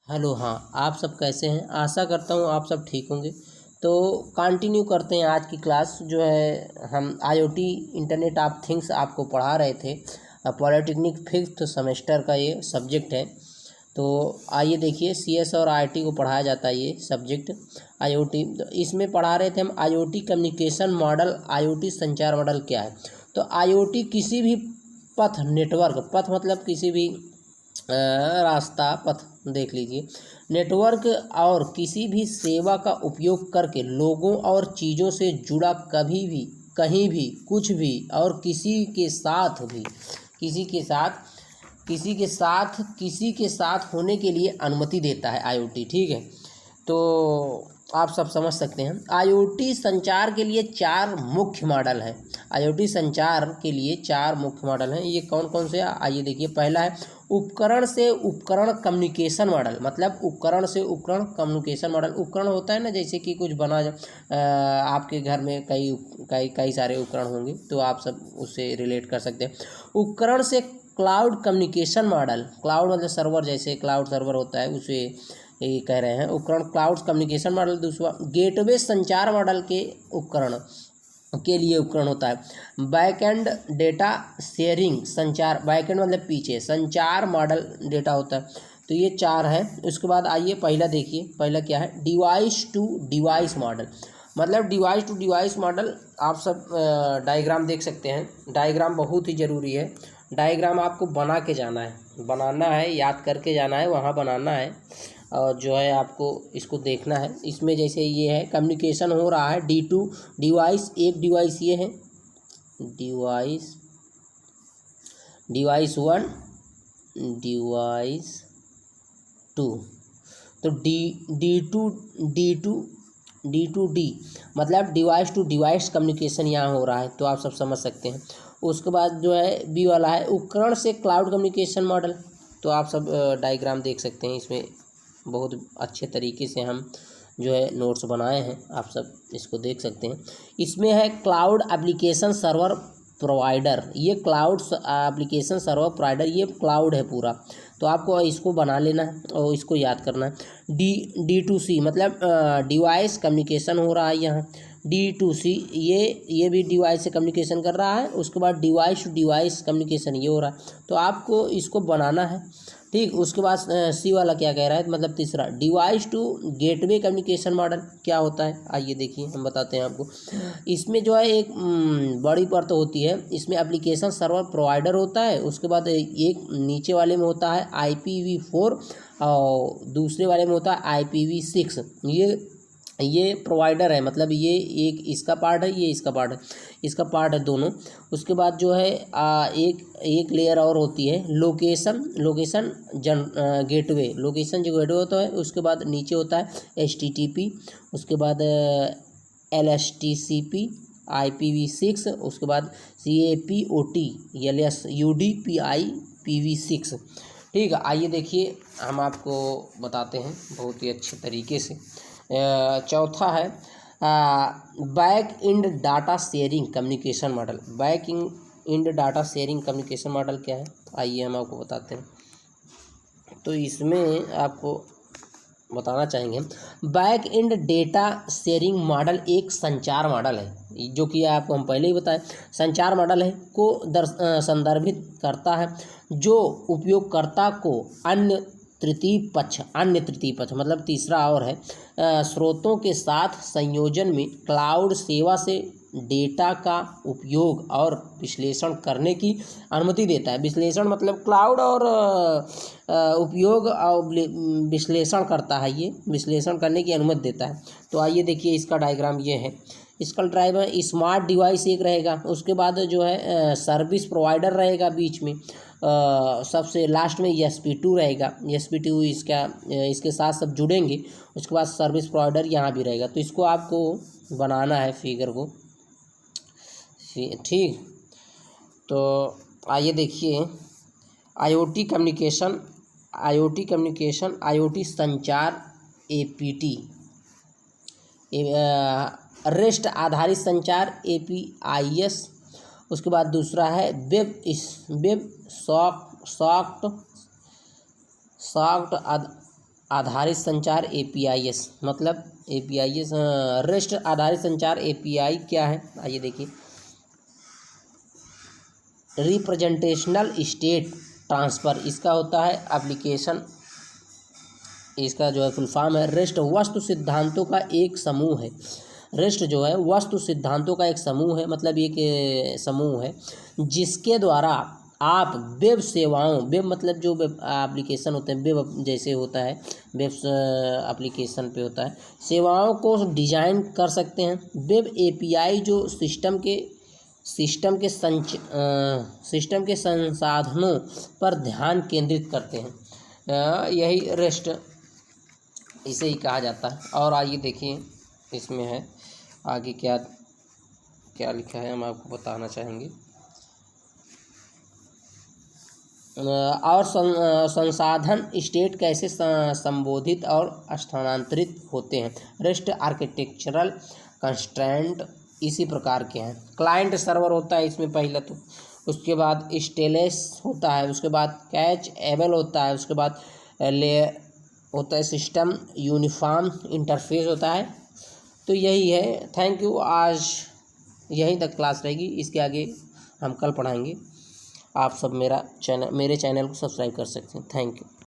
Hello. हाँ, आप सब कैसे हैं? आशा करता हूँ आप सब ठीक होंगे। तो कंटिन्यू करते हैं आज की क्लास। जो है हम आईओटी इंटरनेट ऑफ थिंग्स आपको पढ़ा रहे थे। पॉलिटेक्निक फिफ्थ सेमेस्टर का ये सब्जेक्ट है। तो आइए देखिए, सीएस और आईटी को पढ़ाया जाता है ये सब्जेक्ट आईओटी। तो इसमें पढ़ा रहे थे हम आईओटी कम्युनिकेशन मॉडल, आईओटी संचार मॉडल क्या है। तो आईओटी किसी भी पथ नेटवर्क, पथ मतलब किसी भी रास्ता, पथ देख लीजिए, नेटवर्क और किसी भी सेवा का उपयोग करके लोगों और चीज़ों से जुड़ा, कभी भी, कहीं भी, कुछ भी और किसी के साथ भी, किसी के साथ, किसी के साथ होने के लिए अनुमति देता है आईओटी। ठीक है, तो आप सब समझ सकते हैं। आईओटी संचार के लिए चार मुख्य मॉडल हैं। आईओटी संचार के लिए चार मुख्य मॉडल हैं। ये कौन कौन से? आइए देखिए। पहला है उपकरण से उपकरण कम्युनिकेशन मॉडल, मतलब उपकरण से उपकरण कम्युनिकेशन मॉडल। उपकरण होता है ना, जैसे कि कुछ बना आपके घर में कई कई कई सारे उपकरण होंगे, तो आप सब उससे रिलेट कर सकते हैं। उपकरण से क्लाउड कम्युनिकेशन मॉडल, क्लाउड मतलब सर्वर, जैसे क्लाउड सर्वर होता है उसे ये कह रहे हैं उपकरण, क्लाउड कम्युनिकेशन मॉडल। दूसरा गेटवे संचार मॉडल के उपकरण के लिए उपकरण होता है। बैकएंड डेटा शेयरिंग संचार, बैकएंड मतलब पीछे, संचार मॉडल डेटा होता है। तो ये चार है। उसके बाद आइए पहला देखिए। पहला क्या है? Device to device model. मतलब डिवाइस टू डिवाइस मॉडल, आप सब डायग्राम देख सकते हैं। डायग्राम बहुत ही ज़रूरी है। डायग्राम आपको बना के जाना है, बनाना है, याद करके जाना है, वहाँ बनाना है। और जो है आपको इसको देखना है। इसमें जैसे ये है, कम्युनिकेशन हो रहा है डी टू डिवाइस। एक डिवाइस ये है, डिवाइस वन, डिवाइस टू। तो डी मतलब डिवाइस टू डिवाइस कम्युनिकेशन यहाँ हो रहा है, तो आप सब समझ सकते हैं। उसके बाद जो है बी वाला है उपकरण से क्लाउड कम्युनिकेशन मॉडल। तो आप सब डायग्राम देख सकते हैं। इसमें बहुत अच्छे तरीके से हम जो है नोट्स बनाए हैं, आप सब इसको देख सकते हैं। इसमें है क्लाउड एप्लीकेशन सर्वर प्रोवाइडर। ये क्लाउड एप्लीकेशन सर्वर प्रोवाइडर, ये क्लाउड है पूरा। तो आपको इसको बना लेना है और इसको याद करना है। डी2सी मतलब डिवाइस कम्युनिकेशन हो रहा है यहाँ। डी2सी ये भी डिवाइस से कम्युनिकेशन कर रहा है। उसके बाद डिवाइस टू डिवाइस कम्युनिकेशन ये हो रहा है। तो आपको इसको बनाना है, ठीक। उसके बाद सी वाला क्या कह रहा है, मतलब तीसरा device to gateway communication model क्या होता है। आइए देखिए, हम बताते हैं आपको। इसमें जो है एक बड़ी परत होती है। इसमें एप्लीकेशन सर्वर प्रोवाइडर होता है। उसके बाद एक नीचे वाले में होता है IPv4 और दूसरे वाले में होता है IPv6। ये प्रोवाइडर है, मतलब ये एक इसका पार्ट है, ये इसका पार्ट है, इसका पार्ट है दोनों। उसके बाद जो है एक लेयर और होती है लोकेशन गेटवे, लोकेशन जो गेटवे होता है। उसके बाद नीचे होता है HTTP, उसके बाद LSTCP, IPv6, उसके बाद CAPOT, UDPI, PV6। ठीक है, आइए देखिए, हम आपको बताते हैं बहुत ही अच्छे तरीके से। चौथा है back end data sharing communication model. Back end data sharing communication model क्या है, आइए हम आपको बताते हैं। तो इसमें आपको बताना चाहेंगे, back end data sharing model एक संचार मॉडल है, जो कि आपको हम पहले ही बताएं। संचार मॉडल है को संदर्भित करता है जो उपयोगकर्ता को अन्य तृतीय पक्ष मतलब तीसरा और है स्रोतों के साथ संयोजन में क्लाउड सेवा से डेटा का उपयोग और विश्लेषण करने की अनुमति देता है। विश्लेषण मतलब क्लाउड और उपयोग और विश्लेषण करता है, ये विश्लेषण करने की अनुमति देता है। तो आइए देखिए, इसका डायग्राम ये है। इसका ड्राइवर स्मार्ट डिवाइस एक रहेगा। उसके बाद जो है सर्विस प्रोवाइडर रहेगा बीच में। सबसे लास्ट में SP2 रहेगा। SP2 इसके साथ सब जुड़ेंगे। उसके बाद सर्विस प्रोवाइडर यहाँ भी रहेगा। तो इसको आपको बनाना है फिगर को, ठीक। तो आइए देखिए, IoT कम्युनिकेशन, IoT संचार, APT रेस्ट आधारित संचार, APIS। उसके बाद दूसरा है वेब सॉफ्ट आधारित संचार APIs, मतलब APIs रेस्ट आधारित संचार API क्या है, आइए देखिए। रिप्रेजेंटेशनल स्टेट ट्रांसफ़र, इसका होता है एप्लीकेशन, इसका जो है फुल फॉर्म है रेस्ट वस्तु सिद्धांतों का एक समूह है। रेस्ट जो है वस्तु सिद्धांतों का एक समूह है, मतलब एक समूह है जिसके द्वारा आप वेब सेवाओं, वेब मतलब जो वेब एप्लीकेशन होते हैं, वेब जैसे होता है, वेब एप्लीकेशन पे होता है, सेवाओं को डिजाइन कर सकते हैं। वेब API जो सिस्टम के संसाधनों पर ध्यान केंद्रित करते हैं, यही रेस्ट इसे ही कहा जाता है। और आइए देखिए इसमें है आगे क्या क्या लिखा है, हम आपको बताना चाहेंगे। और संसाधन स्टेट कैसे संबोधित और स्थानांतरित होते हैं। रेस्ट आर्किटेक्चरल कंस्ट्रेंट इसी प्रकार के हैं। क्लाइंट सर्वर होता है इसमें पहले तो, उसके बाद स्टेलेस होता है, उसके बाद कैच एबल होता है, उसके बाद लेयर होता है सिस्टम यूनिफॉर्म इंटरफेस होता है। तो यही है। Thank you. आज यहीं तक क्लास रहेगी, इसके आगे हम कल पढ़ाएंगे। आप सब मेरे चैनल को सब्सक्राइब कर सकते हैं। Thank you.